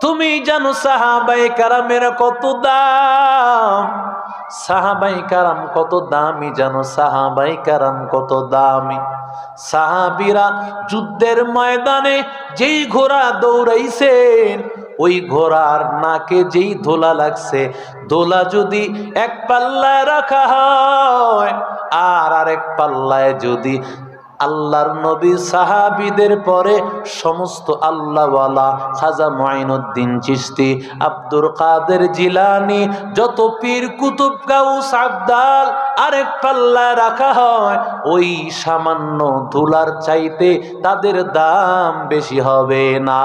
তুমি জানো সাহাবায়ে কেরামের কত দাম, সাহাবায়ে কেরাম কত দামি জানো, সাহাবায়ে কেরাম কত দামি। সাহাবীরা যুদ্ধের ময়দানে যেই ঘোড়া দৌড়াইছেন, ওই ঘোড়ার নাকে যেই দোলা লাগছে, দোলা যদি এক পাল্লায় রাখা হয় আর আরেক পাল্লায় যদি আল্লাহর নবী সাহাবীদের পরে সমস্ত আল্লাহওয়ালা খাজা মুঈনুদ্দিন চিশতি, আব্দুল কাদের জিলানী, যত পীর কুতুব গাউস আবদাল আরেক পাল্লায় রাখা হয়, ওই সামান্য ধুলার চাইতে তাদের দাম বেশি হবে না।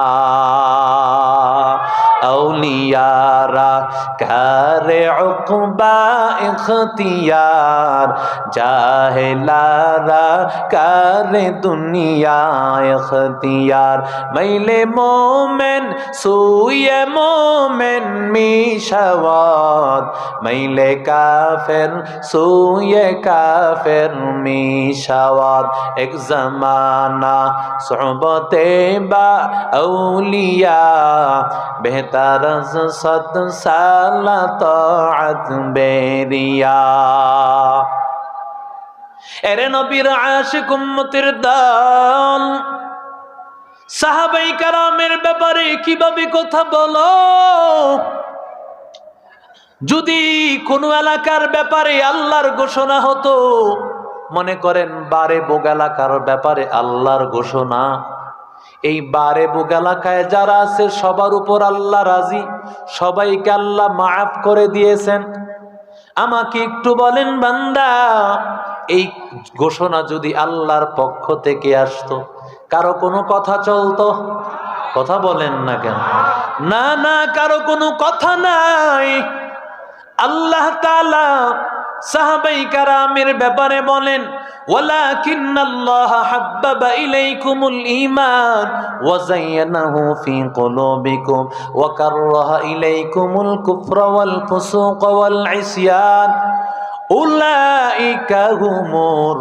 আউলিয়ারা কারে উকবা ইখতিয়ার, জাহেলারা কারে দুনিয়া ইখতিয়ার। মাইলে মোমেন সুয়ে মোমেন মিশাওয়াত, মাইলে কাফের সুয়ে কাফের মিশাওয়াত। এক জমানা সোহবতে বা আউলিয়া, বেহতার সত সালা তাআত বেরিয়া। এরে নবীর আশিক উম্মতের দল, সাহাবায়ে কেরামের ব্যাপারে কিভাবে কথা বলো? যদি কোনো এলাকার ব্যাপারে আল্লাহর ঘোষণা হতো, মনে করেন বারে বোগ এলাকার ব্যাপারে আল্লাহর ঘোষণা, এই বারে বোগ এলাকায় যারা আছে সবার উপর আল্লাহ রাজি, সবাইকে আল্লাহ মাফ করে দিয়েছেন। আমাকে একটু বলেন বান্দা, এই ঘোষণা যদি আল্লাহর পক্ষ থেকে আসতো, কারো কোনো কথা চলতো? কথা বলেন না কেন? না না, কারো কোনো কথা নাই। আল্লাহ তাআলা সাহাবায়ে কেরামের ব্যাপারে বলেন, ওয়ালাকিন্নাল্লাহা হাব্বাবা ইলাইকুমুল ঈমান ওয়া যায়্যানাহু ফী কুলুবিকুম ওয়া কাররাহা ইলাইকুমুল কুফরা ওয়াল ফুসুকা ওয়াল ইসয়ান উলাইকা হুমুর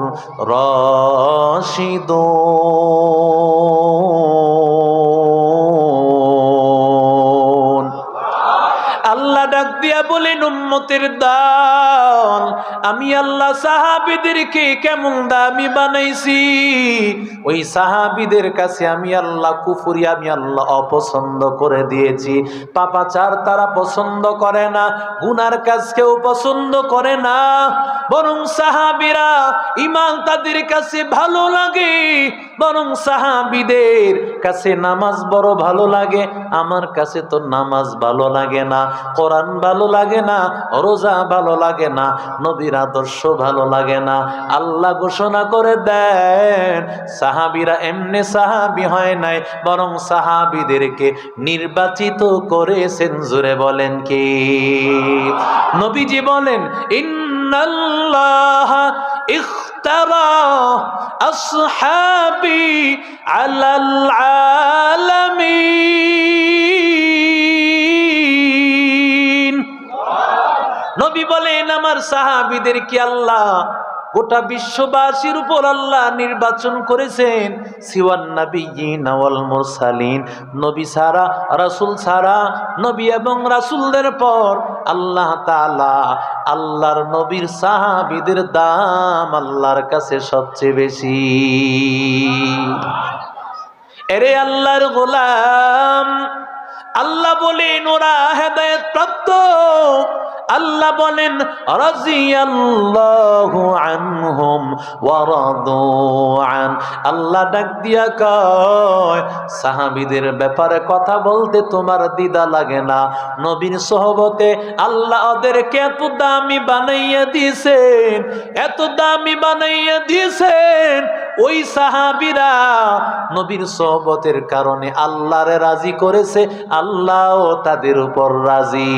রাশিদুন। আল্লাহ ডাক দিয়া বলেন, উম্মতের দল, আমি আল্লাহ সাহাবীদেরকে কেমন দামি বানাইছি। ওই সাহাবীদের কাছে আমি আল্লাহ কুফরি, আমি আল্লাহ অপছন্দ করে দিয়েছি। পাপাচার তারা পছন্দ করে না, গুনার কাজ কেউ পছন্দ করে না, বরং সাহাবীরা ঈমান তাদের কাছে ভালো লাগে, বরং সাহাবীদের কাছে নামাজ বড় ভালো লাগে। আমার কাছে তো নামাজ ভালো লাগে না, কোরআন ভালো লাগে না, রোজা ভালো লাগে না, নবীর আদর্শ ভালো লাগে না। আল্লাহ ঘোষণা করে দেন, সাহাবীরা এমনি সাহাবী হয় নাই, বরং সাহাবীদেরকে নির্বাচিত করেছেন। জোরে বলেন কি? নবীজি বলেন, ইন্নাল্লাহা ইখতারা আসহাবি আলাল আলামিন। নবী বলেন, আমার সাহাবীদেরকে আল্লাহ গোটা বিশ্ববাসীর উপর আল্লাহ নির্বাচন করেছেন। সিওয়ান নাবিয়্যিন ওয়াল মুরসালিন, নবী ছাড়া, রাসূল ছাড়া, নবী এবং রাসূলদের পর আল্লাহ তাআলা আল্লাহর নবীর সাহাবীদের দাম আল্লাহর কাছে সবচেয়ে বেশি। এরে আল্লাহর গোলাম, আল্লাহ বলেন ওরা হেদায়েত প্রাপ্ত। আল্লাহ বলেন, রাজিয়াল্লাহু আনহুম ওয়া রাদু আন। আল্লাহ ডাক দিয়া কয়, সাহাবীদের ব্যাপারে কথা বলতে তোমার দ্বিধা লাগে না। নবীর সোহবতে আল্লাহ ওদেরকে এত দামি বানাইয়া দিয়েছেন, এত দামি বানাইয়া দিয়েছেন। ওই সাহাবীরা নবীর সোহবতের কারণে আল্লাহরে রাজি করেছে, আল্লাহও তাদের উপর রাজি।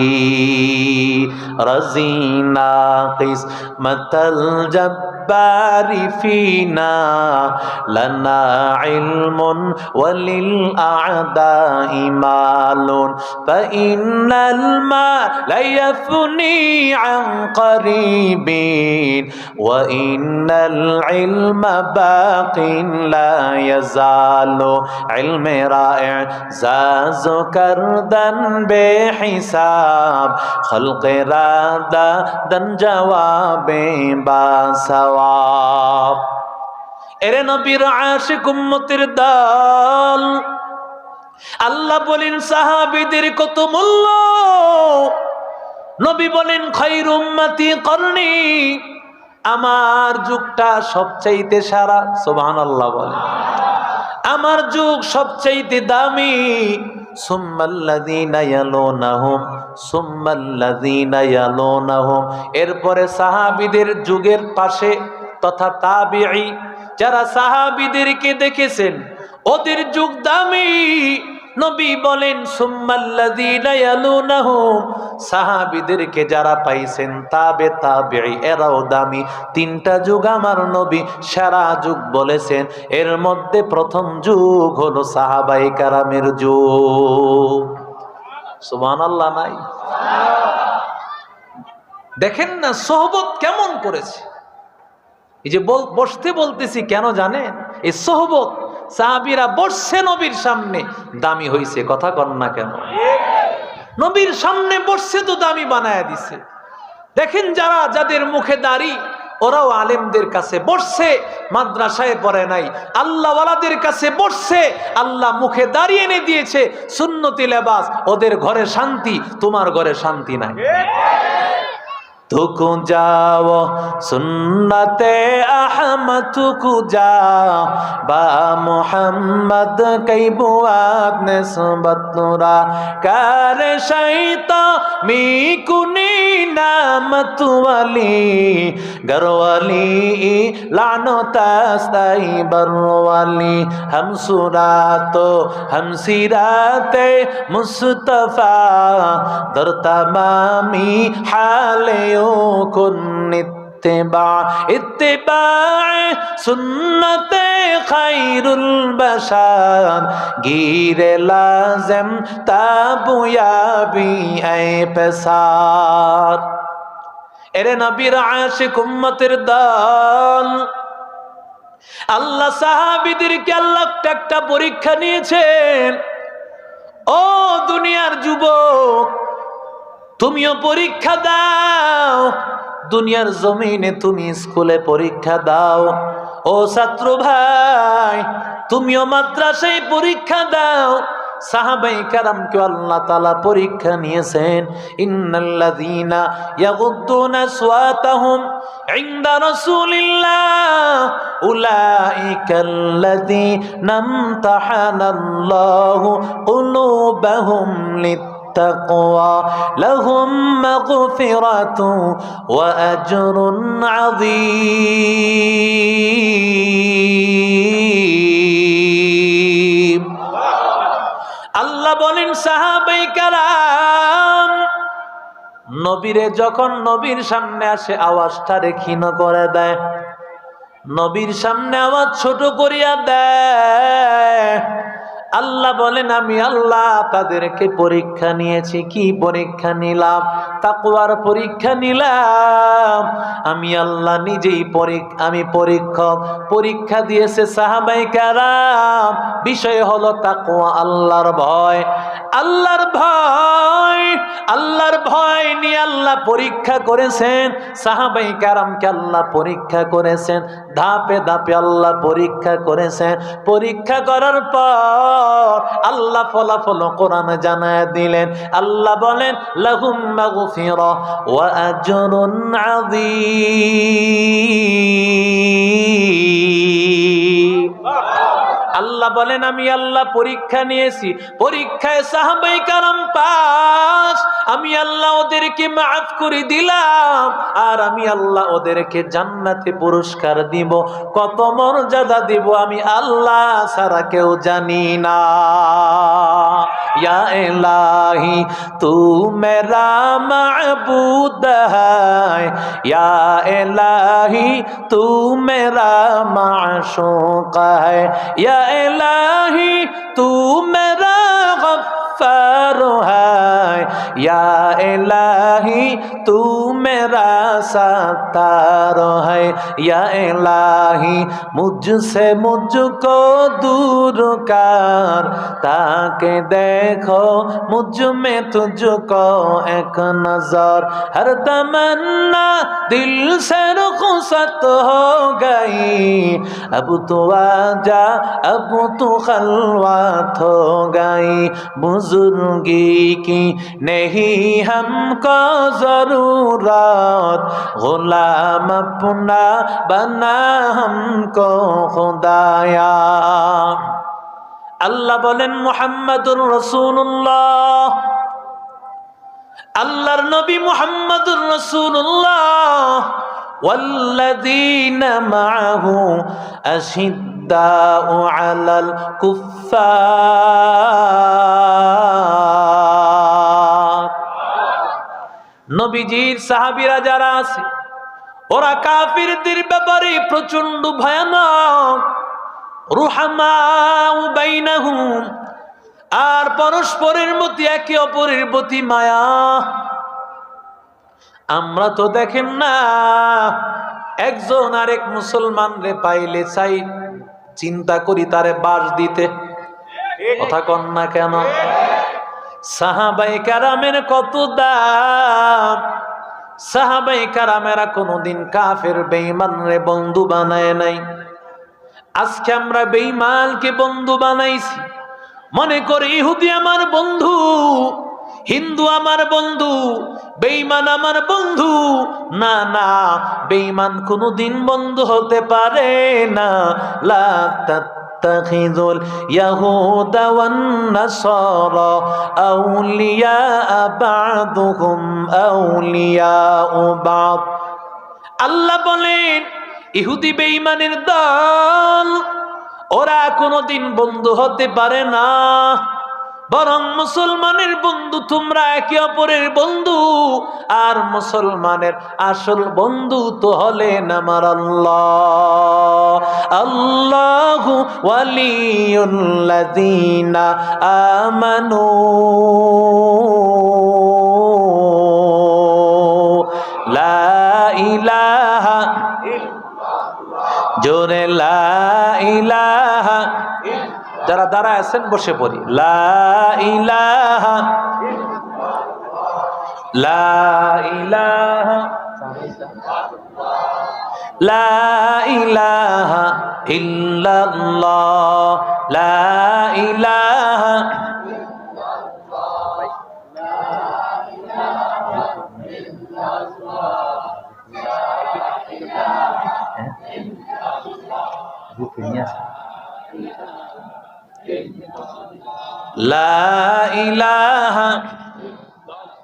রাজিনা কিসমাতাল জাব জাব্বারি ফিনা লানা ইলমুন ওয়ালিল আ'দাই মালুন ফাইন্নাল মালা ইয়াফনি আন করিবিন ওয়া ইন্নাল ইলমা বাকিন লা ইয়াজালু ইলমে রা'i জাযু কারদান বেহিসাব খলকে রাদা দন জওয়াবে বাসওয়াব। এরে নবীর আশিক উম্মতের দল, আল্লাহ বলেন সাহাবীদের কত মূল্য। নবী বলেন খায়রু উম্মতি করনি, আমার যুগটা সবচাইতে সেরা। সুবহানাল্লাহ বলেন, আমার যুগ সবচাইতে দামি। সুম্মাল্লাযীনা ইয়ালুনাহুম সুম্মাল্লাযীনা ইয়ালুনাহুম, এরপরে সাহাবীদের যুগের পাশে তথা তাবিঈ যারা সাহাবীদেরকে দেখেছেন ওদের যুগ দামি। নবী বলেন সুম্মাল্লাযীনা ইয়ালুনাহুম, সাহাবীদেরকে যারা পাইছেন তাবে তাবিঈ এরাও দামি। তিনটা যুগ আমার নবী সেরা যুগ বলেছেন। এর মধ্যে প্রথম যুগ হলো সাহাবায়ে কেরামের যুগ। সুবহানাল্লাহ নাই? দেখেন না সোহবত কেমন করেছে। এই যে বসতে বলতেছি কেন জানেন? এই সোহবত সাহাবীরা বসছে নবীর সামনে, দামি হইছে। কথা কন না কেন? নবীর সামনে বসছে তো দামি বানায়া দিছে। দেখেন যাদের মুখে দাড়ি ওরাও আলেমদের কাছে বসছে, মাদ্রাসায় পড়ে নাই, আল্লাহওয়ালাদের কাছে বসছে, আল্লাহ মুখে দাঁড়িয়ে এনে দিয়েছে সুন্নতি লেবাস। ওদের ঘরে শান্তি, তোমার ঘরে শান্তি নাই। तुकु जाओ सुन्नते अहमद तुकु जाओ बा मुहम्मद कई बुआत ने सुबतुरा कर शैता मी कुनी नामत वाली गरवाली लानो तास्ताई बरवाली हम सुरातो हम सिराते मुस्तफा दर तमामी हाले इत्तिबा सुन्नते खैरुल बशर गिरे लाज़िम ताबुयाबी ऐ पेसार। एरे नबीर आशिक उम्मतेर दल, আল্লাহ সাহাবীদেরকে আল্লাহ একটা পরীক্ষা নিয়েছেন। ও দুনিয়ার যুবক, তুমিও পরীক্ষা দাও। দুনিয়ার জমিনে তুমি স্কুলে পরীক্ষা দাও। ও ছাত্র ভাই, তুমিও মাদ্রাসায় পরীক্ষা দাও। সাহাবায়ে কেরামকে আল্লাহ তাআলা পরীক্ষা নিয়েছেন। ইন্নাল্লাযীনা ইয়াগুদ্দুনা আসওয়াতাহুম ইনদা রাসূলিল্লাহ উলাইকাল্লাযীনা ইমতাহানাল্লাহু কুলুবাহুম লিত্তাকওয়া লাহুম মাগফিরাতুন ওয়া আজরুন আযীম। আল্লাহ বলেন সাহাবায়ে কেরাম নবীরে যখন নবীর সামনে আসে আওয়াজটারে ক্ষীণ করে দেয়, নবীর সামনে আওয়াজ ছোট করিয়া দেয়। আল্লাহ বলেন আমি আল্লাহ তাদেরকে পরীক্ষা নিয়েছি। কি পরীক্ষা নিলাম? তাকওয়ার পরীক্ষা নিলাম। আমি আল্লাহ নিজেই আমি পরীক্ষক। পরীক্ষা দিয়েছে সাহাবায়ে কেরাম। বিষয় হলো তাকওয়া, আল্লাহর ভয়। আল্লাহর ভয়, আল্লাহর ভয় নিয়ে আল্লাহ পরীক্ষা করেছেন। সাহাবায়ে কেরামকে আল্লাহ পরীক্ষা করেছেন, ধাপে ধাপে আল্লাহ পরীক্ষা করেছেন। পরীক্ষা করার পর আল্লাহ ফলাফল কোরআনে জানায় দিলেন। আল্লাহ বলেন লাহুম মাগফিরা ওয়া আজরুন আযীম। আল্লাহ বলেন আমি আল্লাহ পরীক্ষা নিয়েছি, পরীক্ষায় সাহাবায়ে কেরাম পাস। আমি আল্লাহ ওদেরকে মাফ করে দিলাম, আর আমি আল্লাহ ওদেরকে জান্নাতে পুরস্কার দিব। কত মর্যাদা দিব আমি আল্লাহ ছাড়া কেউ জানি না। या इलाही तू मेरा माबूद है, या इलाही तू मेरा माशूक है, या इलाही तू मेरा गफ्फार है, या इलाही तू मेरा सत्तार है, या इलाही मुझसे मुझको दूर कर, ताकि देखो मुझ में तुझको एक नजर। हर तमन्ना दिल से रुखसत हो गई, अब तो आजा अब तो खलवत हो गई, बुजुर्गी की नहीं हमको जरूरत, गुलाम अपना बना हमको खुदाया। আল্লাহ বলেন মুহাম্মাদুর রাসূলুল্লাহ, আল্লাহর নবী মুহাম্মাদুর রাসূলুল্লাহ ওয়াল্লাযীনা মাআহু আশিদ্দাউ আলাল কুফফার। নবীজির সাহাবীরা যারা আছে ওরা কাফিরদের ব্যাপারে প্রচন্ড ভয়ানক, রুহামাউ বাইনাহুম, আর পরস্পরের মধ্যে একে অপরের প্রতি মায়া। আমরা তো দেখেন না একজন আরেক মুসলমান রে পাইলে চাই চিন্তা করি তারে বাস দিতে, কথা কন না কেন? সাহাবায়ে কেরামের কত দাম, সাহাবায়ে কেরামেরা কোনদিন কাফের বেঈমান রে বন্ধু বানায় নাই। আজকে আমরা বেঈমানকে বন্ধু বানাইছি, মনে করি ইহুদি আমার বন্ধু, হিন্দু আমার বন্ধু, বেঈমান আমার বন্ধু। না না, বেঈমান কোনদিন বন্ধু হতে পারে না। লা তাত্তাখিযুল ইয়াহুদা ওয়ান নাসারা আউলিয়া বা'দুহুম আউলিয়াউ বা'দ। আল্লাহ বলেন ইহুদি বেঈমানের দল, ওরা কোনদিন বন্ধু হতে পারে না, বরং মুসলমানের বন্ধু তোমরা একে অপরের বন্ধু। আর মুসলমানের আসল বন্ধু তো হলেন আমার আল্লাহ। আল্লাহু ওয়ালিয়ুল্লাযীনা আমানু লা ইলাহা, জোরে লা ইলাহা, যারা দাঁড়ায় আছেন বসে পড়ি, লা ইলাহা, লা ইলাহা, লা ইলাহা ইল্লাল্লাহ, লা ইলাহা লা ইলাহা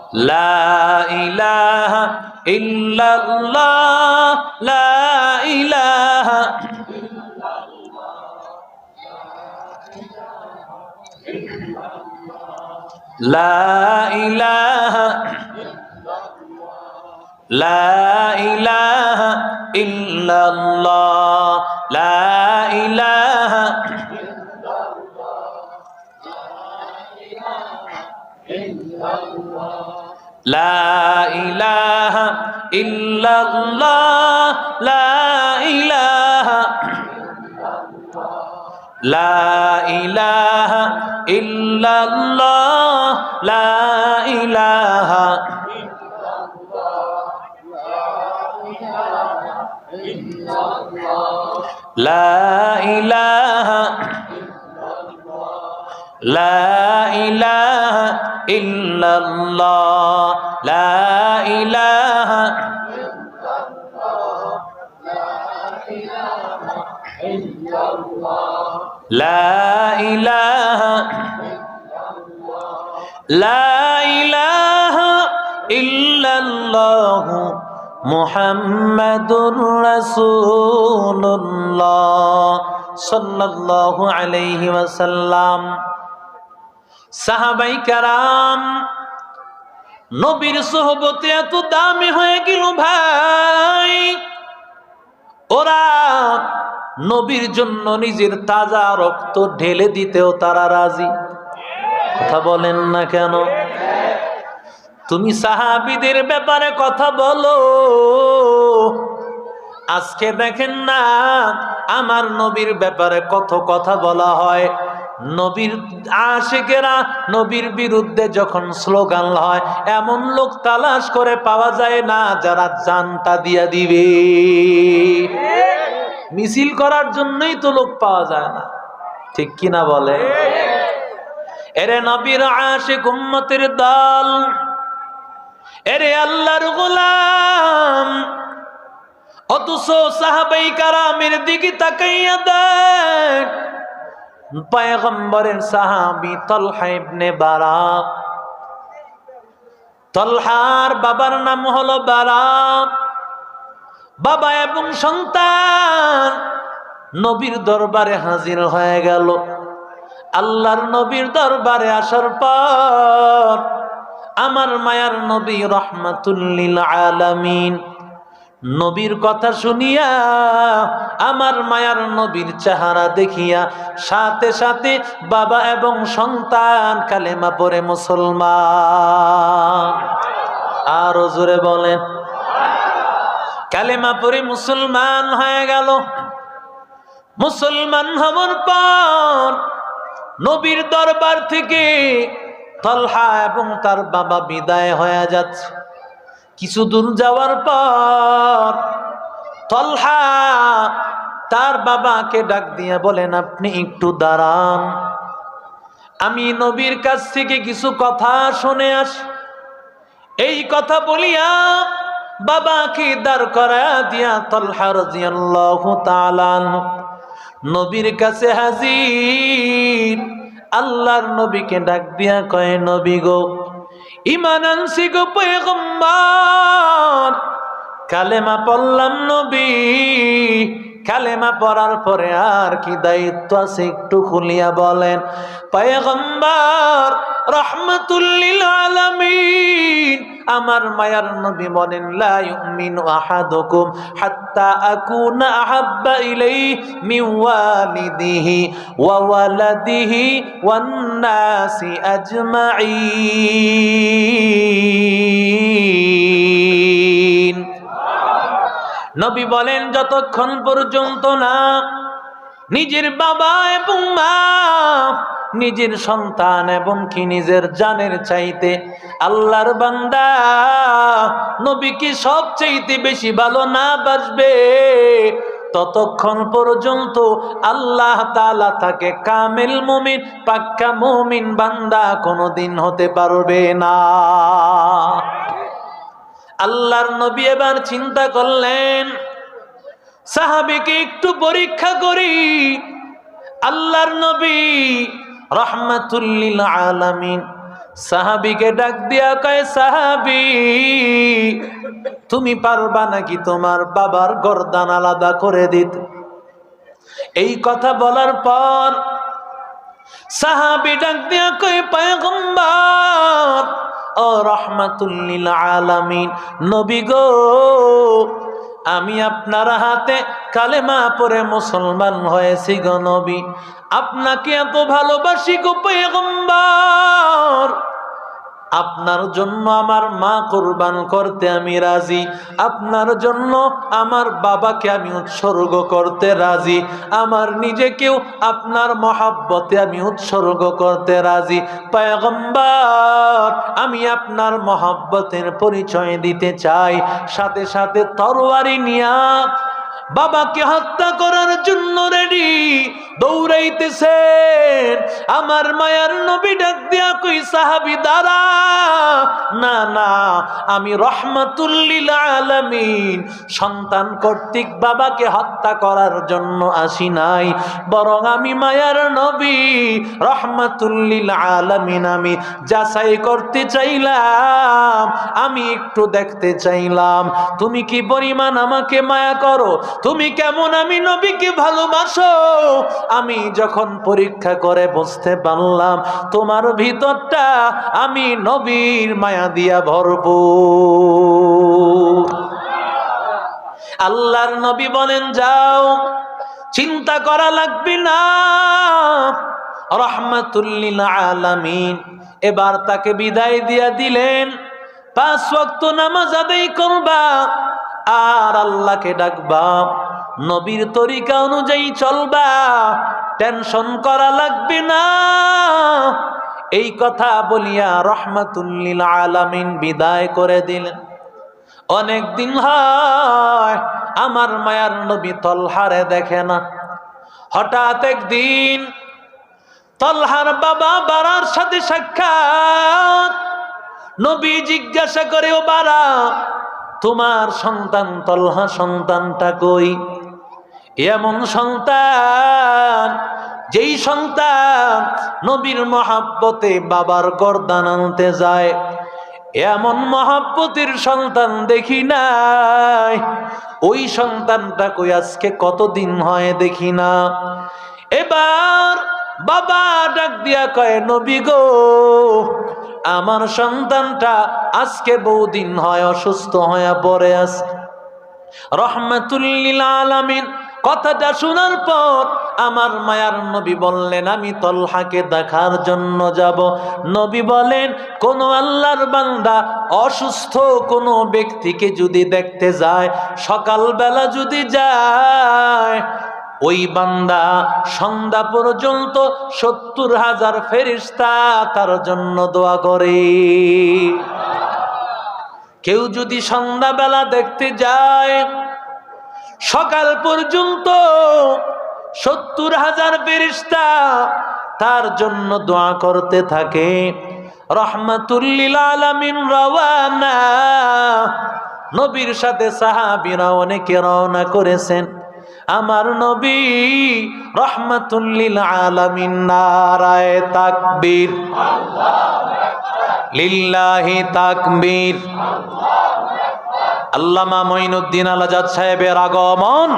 লা ইলাহা ইল্লাল্লাহ, লা ইলাহা লা ইলাহা লা ইলাহা ইল্লাল্লাহ, লা ইলাহা লা ইলাহা ইল্লাল্লাহ, লা ইলাহা লা ইলাহা ইল্লাল্লাহ, লা ইলাহা লা ইলাহা লা ইলাহা ইল্লাল্লাহ, লা ইলাহা লা ইলাহা লা ইলাহা ইল্লাল্লাহু মুহাম্মাদুর রাসূলুল্লাহ। সাল্লাল্লাহু আলাইহি ওয়াসাল্লাম। সাহাবায়ে কেরাম নবীর সোহবতে এত দামি হয়ে গেল ভাই, ওরা নবীর জন্য নিজের তাজা রক্ত ঢেলে দিতেও তারা রাজি। কথা বলেন না কেন? তুমি সাহাবীদের ব্যাপারে কথা বলো, আজকে দেখেন না আমার নবীর ব্যাপারে কত কথা বলা হয়। নবীর আশিকেরা নবীর বিরুদ্ধে যখন স্লোগান হয়, এমন লোক তালাশ করে পাওয়া যায় না যারা জানটা দিয়া দিবে। মিছিল করার জন্যই তো লোক পাওয়া যায় না, ঠিক কিনা বলে? এরে নবীর আশিক উম্মতের দল, এরে আল্লাহর গোলাম, অথচ সাহাবায়ে কেরামের দিকে তাকাইয়া দেখ, পয়গম্বরের সাহাবী তালহা ইবনে বারা, তালহার বাবার নাম হলো বারা, বাবা এবং সন্তান নবীর দরবারে হাজির হয়ে গেল। আল্লাহর নবীর দরবারে আসার পর আমার মায়ার নবী রাহমাতুল লিল আলামিন নবীর কথা শুনিয়া, আমার মায়ার নবীর চেহারা দেখিয়া সাথে সাথে বাবা এবং সন্তান কালেমা পড়ে মুসলমান। আরো জোরে বলেন, কালেমা পড়ে মুসলমান হয়ে গেল। মুসলমান হওয়ার পর নবীর দরবার থেকে তালহা এবং তার বাবা বিদায় হয়ে যাচ্ছে। কিছু দূর যাওয়ার পর তালহা তার বাবাকে ডাক দিয়া বলেন, আপনি একটু দাঁড়ান, আমি নবীর কাছ থেকে কিছু কথা শুনে আসি। এই কথা বলিয়া বাবাকে দাঁড় করায়া দিয়া তালহা রাদিয়াল্লাহু তাআলা আনহু নবীর কাছে হাজির। আল্লাহর নবীকে ডাক দিয়া কয়, নবী গো, ঈমান আনছি গো পয়গম্বর, কালেমা পড়লাম নবী, কালেমা পড়ার পরে আর কি দায়িত্ব আছে একটু খুলিয়া বলেন। পয়গম্বর রাহমাতুল লিল আলামিন আমার মায়ার নবী বলেন, লা ইউমিনু আহাদুকুম হাত্তা আকুনা আহাব্বা ইলাইহি মিন ওয়ালিদিহি ওয়া ওয়ালাদিহি ওয়ান নাসি আজমাইন। নবী বলেন, যতক্ষণ পর্যন্ত না নিজের বাবা এবং মা, নিজের সন্তান এবং কি নিজের জানের চাইতে আল্লাহর বান্দা নবীকে সবচাইতে বেশি ভালো না বাসবে, ততক্ষণ পর্যন্ত আল্লাহ তাআলা তাকে কামেল মুমিন, পাক্কা মুমিন বান্দা কোনোদিন হতে পারবে না। আল্লাহর নবী এবার চিন্তা করলেন, সাহাবীকে একটু পরীক্ষা করি। আল্লাহর নবী রাহমাতুল লিল আলামিন সাহাবীকে ডাক দিয়া কয়, সাহাবী, তুমি পারবা নাকি তোমার বাবার গর্দান আলাদা করে দিতে? এই কথা বলার পর সাহাবী ডাক দিয়া কয়, পয়গম্বর ও রাহমাতুল লিল আলামিন নবী গো, আমি আপনার হাতে কালেমা পড়ে মুসলমান হয়েছি গো নবী, আপনাকে এত ভালোবাসি গো পয়গম্বর, আপনার জন্য আমার মা কুরবান করতে আমি রাজি, আপনার জন্য আমার বাবাকে আমি উৎসর্গ করতে রাজি, আমার নিজেকেও আপনার মহব্বতে আমি উৎসর্গ করতে রাজি। পয়গম্বর, আমি আপনার মহব্বতের পরিচয় দিতে চাই। সাথে সাথে তরবারি নিয়া বাবাকে হত্যা করার জন্য রেডি। দৌড়াইতেছেন। আমার মায়ার নবী ডাক দিয়া কই সাহাবী দাঁড়া, না না, আমি রহমাতুল লিল আলামিন সন্তান কর্তৃক বাবাকে হত্যা করার জন্য আসি নাই, বরং আমি মায়ার নবী রহমাতুল লিল আলামিন আমি যাচাই করতে চাইলাম, আমি একটু দেখতে চাইলাম তুমি কি পরিমাণ আমাকে মায়া করো, তুমি কেমন আমি নবীকে ভালোবাসো। আমি যখন পরীক্ষা করে বুঝতে পারলাম তোমার ভিতরটা আমি নবীর মায়া দিয়া ভরপুর। আল্লাহর নবী বলেন যাও, চিন্তা করা লাগবে না, রহমাতুল লিল আলামিন। এবার তাকে বিদায় দিয়া দিলেন। 5 ওয়াক্ত নামাজ আদায় করবা আর আল্লাহকে ডাকবা, নবীর তরিকা অনুযায়ী চলবা, টেনশন করা লাগবে না। এই কথা বলিয়া রহমাতুল লিল আলামিন বিদায় করে দিলেন। অনেক দিন হয় আমার মায়ার নবী তলহারে দেখে না। হঠাৎ একদিন তলহার বাবা বারার সাথে সাক্ষাৎ। নবী জিজ্ঞাসা করে, ও বারা, তোমার সন্তান তলহা সন্তানটা কই? এমন সন্তান যেই সন্তান নবীর মহাব্বতে বাবার গর্দান আনতে যায়, এমন মহাব্বতের সন্তান দেখি নাই। ওই সন্তানটা কই? আজকে কতদিন হয় দেখি না। এবার বাবা ডাক দিয়া কয়, নবী গো, আমার সন্তানটা আজকে বহুদিন হয় অসুস্থ হয়ে পড়ে আছে। রহমাতুল লিল আলামিন কথাটা শোনার পর আমার মায়ার নবী বললেন, আমি তলহাকে দেখার জন্য যাব। নবী বলেন, কোন আল্লাহর বান্দা অসুস্থ কোনো ব্যক্তিকে যদি দেখতে যায়, সকালবেলা যদি যায়, ওই বান্দা সন্ধ্যা পর্যন্ত 70,000 ফেরেশতা তার জন্য দোয়া করে। কেউ যদি সন্ধ্যাবেলা দেখতে যায়, সকাল পর্যন্ত 70,000 ফেরেশতা তার জন্য দোয়া করতে থাকে। রহমাতুল লিল আলামিন রওয়ানা। নবীর সাথে সাহাবীরা অনেকে রওনা করেছেন। আমার নবী রহমাতুল লিল আলামিন, নারায়ে তাকবীর, লিল্লাহি তাকবীর। আল্লামা মঈনুদ্দিন আল আজাদ সাহেবের আগমন।